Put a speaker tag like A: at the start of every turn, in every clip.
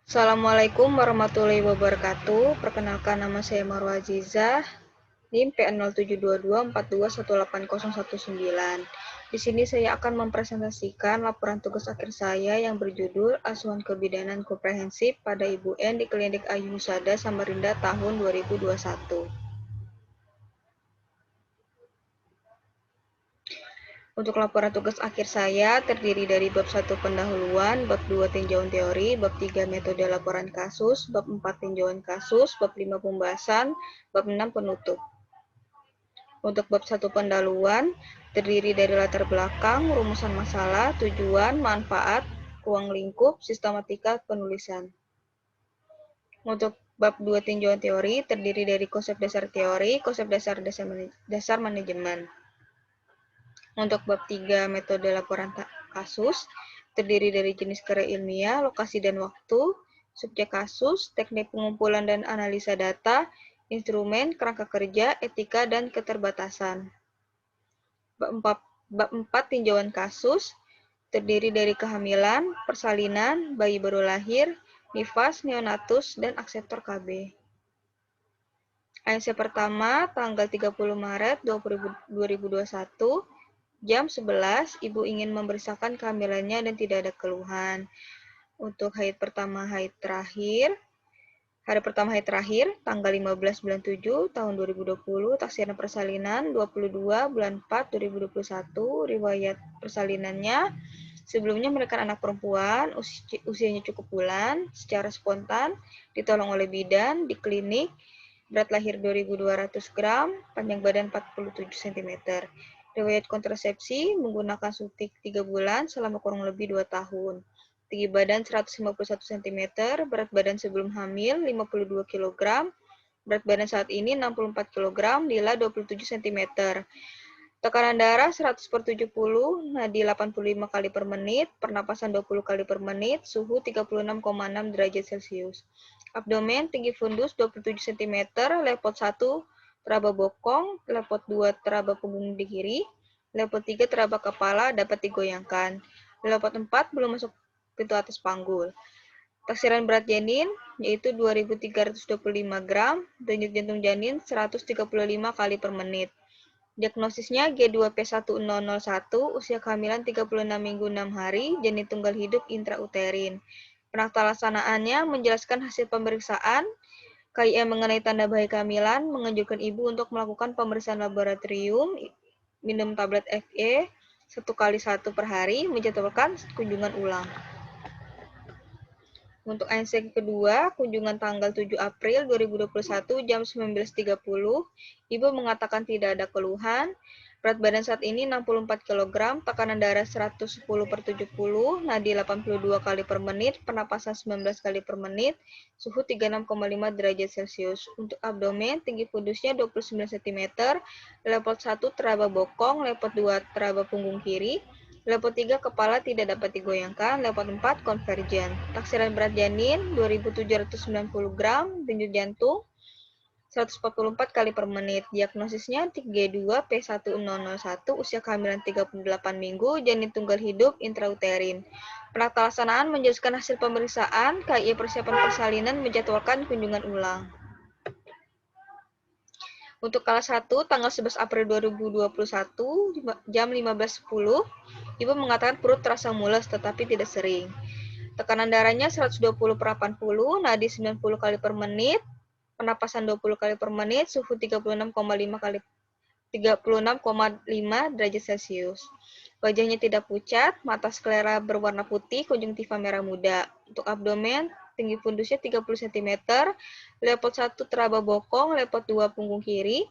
A: Assalamualaikum warahmatullahi wabarakatuh. Perkenalkan nama saya Marwa Azizah, NIM PN0722421819. Di sini saya akan mempresentasikan laporan tugas akhir saya yang berjudul Asuhan Kebidanan Komprehensif pada Ibu N di Klinik Ayu Husada Samarinda tahun 2021. Untuk laporan tugas akhir saya terdiri dari bab 1 pendahuluan, bab 2 tinjauan teori, bab 3 metode laporan kasus, bab 4 tinjauan kasus, bab 5 pembahasan, bab 6 penutup. Untuk bab 1 pendahuluan terdiri dari latar belakang, rumusan masalah, tujuan, manfaat, ruang lingkup, sistematika penulisan. Untuk bab 2 tinjauan teori terdiri dari konsep dasar teori, konsep dasar manajemen. Untuk bab 3 metode laporan kasus, terdiri dari jenis karya ilmiah, lokasi dan waktu, subjek kasus, teknik pengumpulan dan analisa data, instrumen, kerangka kerja, etika, dan keterbatasan. Bab 4 tinjauan kasus, terdiri dari kehamilan, persalinan, bayi baru lahir, nifas, neonatus, dan akseptor KB. ANC pertama, tanggal 30 Maret 2021, Jam 11, ibu ingin memeriksakan kehamilannya dan tidak ada keluhan. Untuk hari pertama haid terakhir, tanggal 15 bulan 7 tahun 2020, taksiran persalinan 22 bulan 4 2021, riwayat persalinannya sebelumnya melahirkan anak perempuan, usianya cukup bulan, secara spontan, ditolong oleh bidan di klinik, berat lahir 2.200 gram, panjang badan 47 cm. Riwayat kontrasepsi menggunakan suntik 3 bulan selama kurang lebih 2 tahun. Tinggi badan 151 cm, berat badan sebelum hamil 52 kg, berat badan saat ini 64 kg, nilai 27 cm. Tekanan darah 100/70, nadi 85 kali per menit, pernapasan 20 kali per menit, suhu 36,6 derajat Celcius. Abdomen tinggi fundus 27 cm, lepot 1 teraba bokong, lepot 2 teraba punggung di kiri, lepot 3 teraba kepala dapat digoyangkan, lepot 4 belum masuk pintu atas panggul. Taksiran berat janin yaitu 2.325 gram, denyut jantung janin 135 kali per menit. Diagnosisnya G2P1001, usia kehamilan 36 minggu 6 hari, janin tunggal hidup intrauterin. Penakta laksanaannya menjelaskan hasil pemeriksaan, KIM mengenai tanda bahaya kehamilan, menganjurkan ibu untuk melakukan pemeriksaan laboratorium, minum tablet FE 1x1 per hari, menjadwalkan kunjungan ulang. Untuk ANC kedua, kunjungan tanggal 7 April 2021 jam 19.30, ibu mengatakan tidak ada keluhan, berat badan saat ini 64 kg, tekanan darah 110/70, nadi 82 kali per menit, pernapasan 19 kali per menit, suhu 36,5 derajat Celcius. Untuk abdomen, tinggi fundusnya 29 cm, lepot 1 teraba bokong, lepot 2 teraba punggung kiri, lepot 3 kepala tidak dapat digoyangkan, lepot 4 konvergen. Taksiran berat janin 2.790 gram, denyut jantung 144 kali per menit. Diagnosisnya G2P1001, usia kehamilan 38 minggu, janin tunggal hidup intrauterin. Penakta laksanaan menjelaskan hasil pemeriksaan, KIE persiapan persalinan menjadwalkan kunjungan ulang. Untuk kelas 1, tanggal 11 April 2021, jam 15.10, ibu mengatakan perut terasa mules tetapi tidak sering. Tekanan darahnya 120/80, nadi 90 kali per menit, pernapasan 20 kali per menit, suhu 36,5 derajat Celcius. Wajahnya tidak pucat, mata sklera berwarna putih, konjungtiva merah muda. Untuk abdomen, tinggi fundusnya 30 cm, lepot 1 teraba bokong, lepot 2 punggung kiri,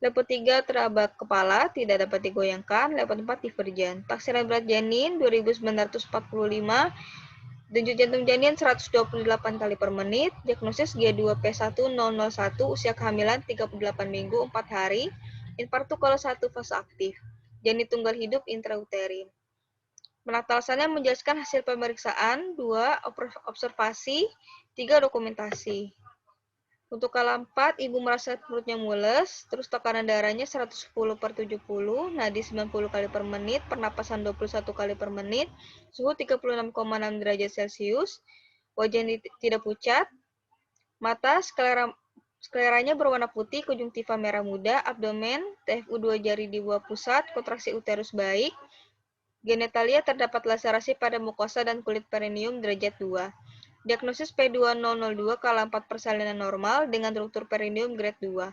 A: lepot 3 teraba kepala, tidak dapat digoyangkan, lepot 4 divergen. Taksiran berat janin 2.945, denyut jantung janin 128 kali per menit, diagnosis G2P1001, usia kehamilan 38 minggu 4 hari, infartu kalau 1 fase aktif, janin tunggal hidup intrauterin. Penakta laksananya menjelaskan hasil pemeriksaan, 2 observasi, 3 dokumentasi. Untuk kala 4, ibu merasa perutnya mules, terus tekanan darahnya 110/70, nadi 90 kali per menit, pernapasan 21 kali per menit, suhu 36,6 derajat Celcius. wajah tidak pucat, mata skleranya berwarna putih, konjungtiva merah muda, abdomen, TFU 2 jari di bawah pusat, kontraksi uterus baik, genitalia terdapat laserasi pada mukosa dan kulit perineum derajat 2. Diagnosis P2002 kala 4 persalinan normal dengan struktur perineum grade 2.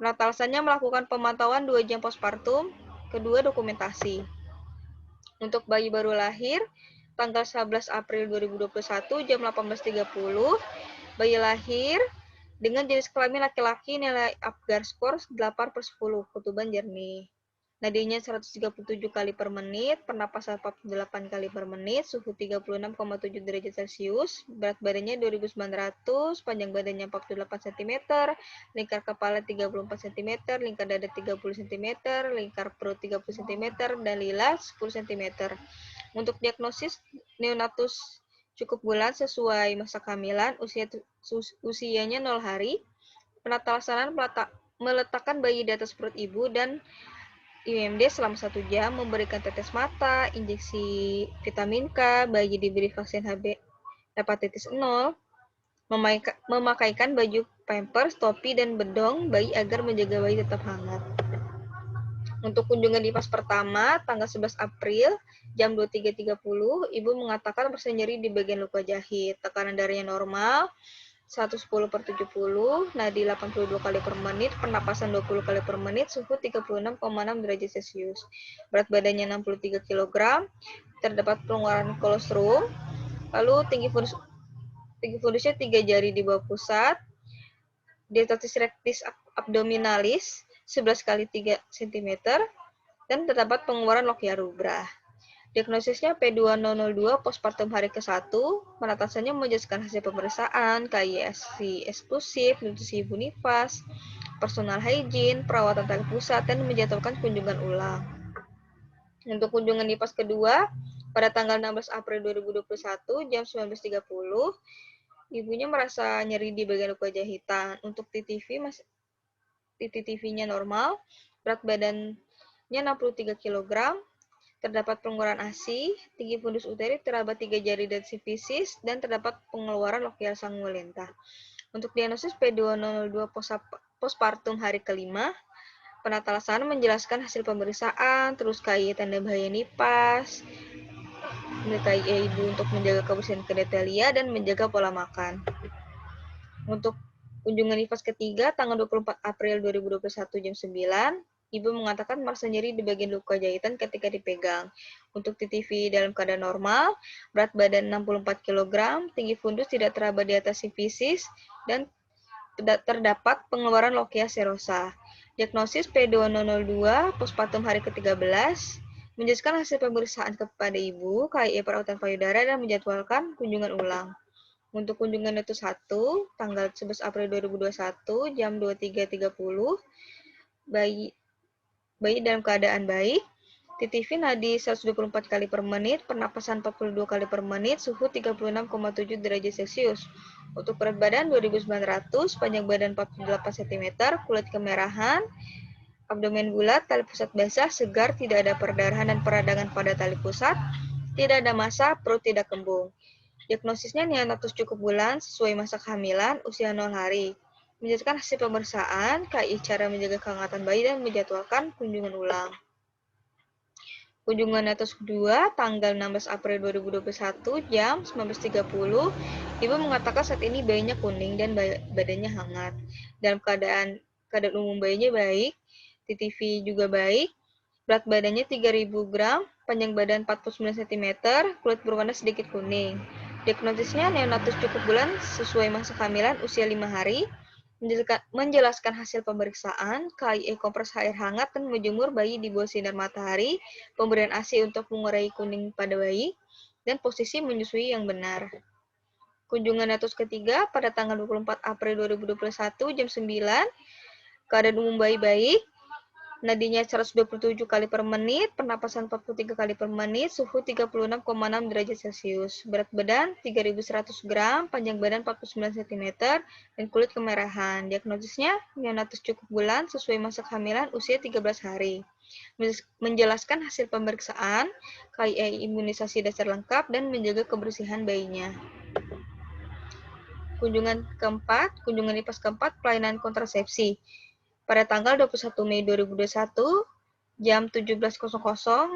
A: Penata alasannya melakukan pemantauan 2 jam postpartum, kedua dokumentasi. Untuk bayi baru lahir, tanggal 11 April 2021 jam 18.30, bayi lahir dengan jenis kelamin laki-laki, nilai Apgar skor 8/10, ketuban jernih. Nadinya 137 kali per menit, pernapasan 48 kali per menit, suhu 36,7 derajat Celcius, berat badannya 2.900, panjang badannya 48 cm, lingkar kepala 34 cm, lingkar dada 30 cm, lingkar perut 30 cm, dan lila 10 cm. Untuk diagnosis neonatus cukup bulan sesuai masa kehamilan, usianya 0 hari. Penata laksanaan meletakkan bayi di atas perut ibu dan IUMD selama 1 jam, memberikan tetes mata, injeksi vitamin K, bayi diberi vaksin hepatitis 0, memakaikan baju pampers, topi, dan bedong bayi agar menjaga bayi tetap hangat. Untuk kunjungan di fase pertama, tanggal 11 April, jam 23.30, ibu mengatakan merasa nyeri di bagian luka jahit. Tekanan darahnya normal, 110/70, nadi 82 kali per menit, pernapasan 20 kali per menit, suhu 36,6 derajat Celcius. Berat badannya 63 kg, terdapat pengeluaran kolostrum, lalu tinggi fundusnya 3 jari di bawah pusat, diastasis rectus abdominalis 11 kali 3 cm, dan terdapat pengeluaran lochia rubra. Diagnosisnya P2002 postpartum hari ke-1, penatasannya menjelaskan hasil pemeriksaan, KISI eksklusif, nutrisi ibu nifas, personal hygiene, perawatan tali pusat, dan menjadwalkan kunjungan ulang. Untuk kunjungan nifas kedua, pada tanggal 16 April 2021, jam 19.30, ibunya merasa nyeri di bagian luka jahitan. Untuk TTV-nya normal, berat badannya 63 kg, terdapat pengeluaran ASI, tinggi fundus uteri, terdapat 3 jari dan sifisis, dan terdapat pengeluaran lokial sanguinenta. Untuk diagnosis P2002 postpartum hari kelima, penata laksanaan menjelaskan hasil pemeriksaan, terus KIE tanda bahaya nifas, KIE ibu untuk menjaga kebersihan genitalia dan menjaga pola makan. Untuk kunjungan nifas ketiga, tanggal 24 April 2021 jam 9, ibu mengatakan merasa nyeri di bagian luka jahitan ketika dipegang. Untuk TTV dalam keadaan normal, berat badan 64 kg, tinggi fundus tidak teraba di atas sifisis, dan terdapat pengeluaran lochia serosa. Diagnosis P2002 postpartum hari ke-13, menjelaskan hasil pemeriksaan kepada ibu, KIE perawatan payudara, dan menjadwalkan kunjungan ulang. Untuk kunjungan itu 1, tanggal 11 April 2021, jam 23.30, bayi dalam keadaan baik, TTV nadi 124 kali per menit, pernapasan 42 kali per menit, suhu 36,7 derajat Celcius. Untuk berat badan 2.900, panjang badan 48 cm, kulit kemerahan, abdomen bulat, tali pusat basah, segar, tidak ada perdarahan dan peradangan pada tali pusat, tidak ada massa, perut tidak kembung. Diagnosisnya neonatus cukup bulan sesuai masa kehamilan, usia 0 hari. Menjelaskan hasil pemeriksaan, KI cara menjaga kehangatan bayi, dan menjadwalkan kunjungan ulang. Kunjungan neonatus kedua, tanggal 16 April 2021, jam 19.30, ibu mengatakan saat ini bayinya kuning dan badannya hangat. Dalam keadaan umum bayinya baik, TTV juga baik, berat badannya 3.000 gram, panjang badan 49 cm, kulit berwarna sedikit kuning. Diagnosisnya neonatus cukup bulan sesuai masa kehamilan, usia 5 hari, menjelaskan hasil pemeriksaan, KIE kompres air hangat dan menjemur bayi di bawah sinar matahari, pemberian ASI untuk mengurangi kuning pada bayi, dan posisi menyusui yang benar. Kunjungan neonatus ketiga pada tanggal 24 April 2021 jam 9, keadaan umum bayi baik, nadinya 127 kali per menit, pernapasan 43 kali per menit, suhu 36,6 derajat Celcius. Berat badan 3.100 gram, panjang badan 49 cm, dan kulit kemerahan. Diagnosisnya neonatus cukup bulan sesuai masa kehamilan, usia 13 hari. Menjelaskan hasil pemeriksaan, KIE imunisasi dasar lengkap, dan menjaga kebersihan bayinya. kunjungan NIPAS keempat pelayanan kontrasepsi. Pada tanggal 21 Mei 2021, jam 17.00,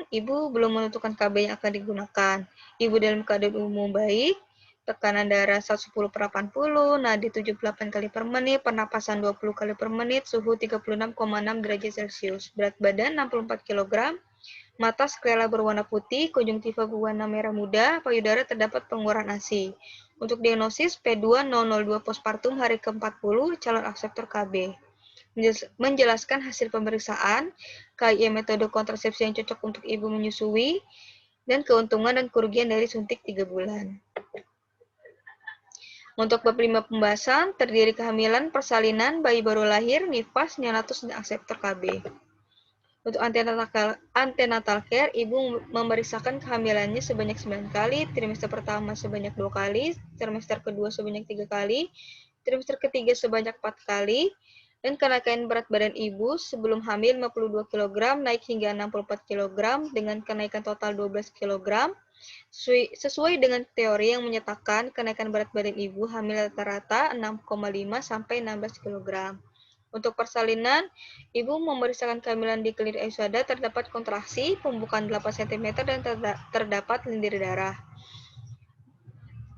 A: Ibu belum menentukan KB yang akan digunakan. Ibu dalam keadaan umum baik, tekanan darah 110/80, nadi 78 kali per menit, pernapasan 20 kali per menit, suhu 36,6 derajat Celcius, berat badan 64 kg, mata sklera berwarna putih, konjungtiva berwarna merah muda, payudara terdapat pengeluaran ASI. Untuk diagnosis P2002 postpartum hari ke-40, calon akseptor KB. Menjelaskan hasil pemeriksaan, KIE metode kontrasepsi yang cocok untuk ibu menyusui, dan keuntungan dan kerugian dari suntik 3 bulan. Untuk bab 5 pembahasan, terdiri kehamilan, persalinan, bayi baru lahir, NIPAS, neonatus, dan akseptor KB. Untuk antenatal care, ibu memeriksakan kehamilannya sebanyak 9 kali, trimester pertama sebanyak 2 kali, trimester kedua sebanyak 3 kali, trimester ketiga sebanyak 4 kali, dan kenaikan berat badan ibu sebelum hamil 52 kg naik hingga 64 kg dengan kenaikan total 12 kg, sesuai dengan teori yang menyatakan kenaikan berat badan ibu hamil rata-rata 6,5 sampai 16 kg. Untuk persalinan, ibu memeriksakan kehamilan di klinik Ayusada terdapat kontraksi, pembukaan 8 cm, dan terdapat lendir darah.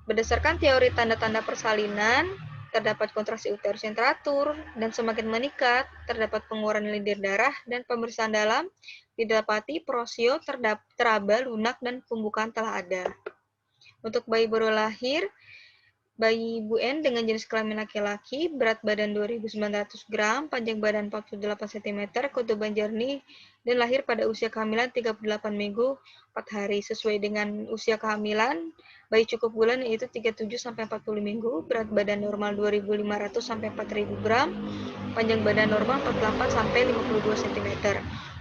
A: Berdasarkan teori tanda-tanda persalinan, terdapat kontraksi uterus yang teratur dan semakin meningkat, terdapat pengeluaran lendir darah, dan pemeriksaan dalam didapati prosio, teraba, lunak, dan pembukaan telah ada. Untuk bayi baru lahir, bayi Ibu N dengan jenis kelamin laki-laki, berat badan 2.900 gram, panjang badan 48 cm, ketuban jernih, dan lahir pada usia kehamilan 38 minggu 4 hari. Sesuai dengan usia kehamilan, bayi cukup bulan yaitu 37 sampai 40 minggu, berat badan normal 2.500 sampai 4.000 gram, panjang badan normal 48 sampai 52 cm.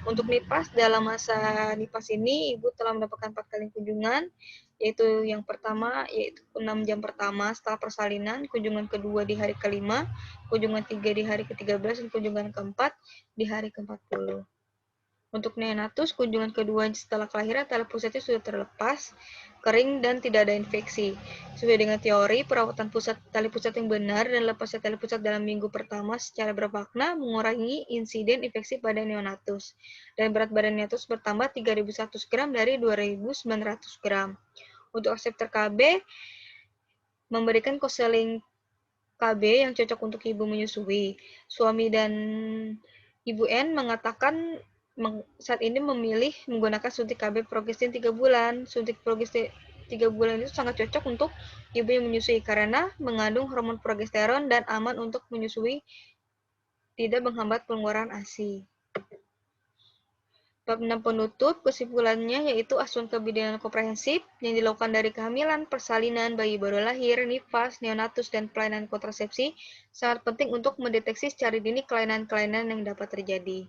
A: Untuk NIPAS, dalam masa NIPAS ini, Ibu telah mendapatkan 4 kali kunjungan, yaitu yang pertama, yaitu 6 jam pertama setelah persalinan, kunjungan kedua di hari ke-5, kunjungan 3 di hari ke-13, dan kunjungan ke-4 di hari ke-40. Untuk neonatus, kunjungan kedua setelah kelahiran tali pusatnya sudah terlepas, kering, dan tidak ada infeksi. Sesuai dengan teori, perawatan tali pusat yang benar dan lepasnya tali pusat dalam minggu pertama secara bermakna mengurangi insiden infeksi pada neonatus. Dan berat badan neonatus bertambah 3.100 gram dari 2.900 gram. Untuk akseptor KB, memberikan konseling KB yang cocok untuk ibu menyusui. Suami dan Ibu N mengatakan saat ini memilih menggunakan suntik KB progestin 3 bulan. Suntik progestin 3 bulan itu sangat cocok untuk ibu yang menyusui karena mengandung hormon progesteron dan aman untuk menyusui, tidak menghambat pengeluaran ASI. Bab 6 penutup, kesimpulannya yaitu asuhan kebidanan komprehensif yang dilakukan dari kehamilan, persalinan, bayi baru lahir, NIPAS, neonatus, dan pelayanan kontrasepsi sangat penting untuk mendeteksi secara dini kelainan-kelainan yang dapat terjadi.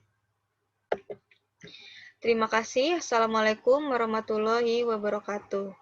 A: Terima kasih. Assalamualaikum warahmatullahi wabarakatuh.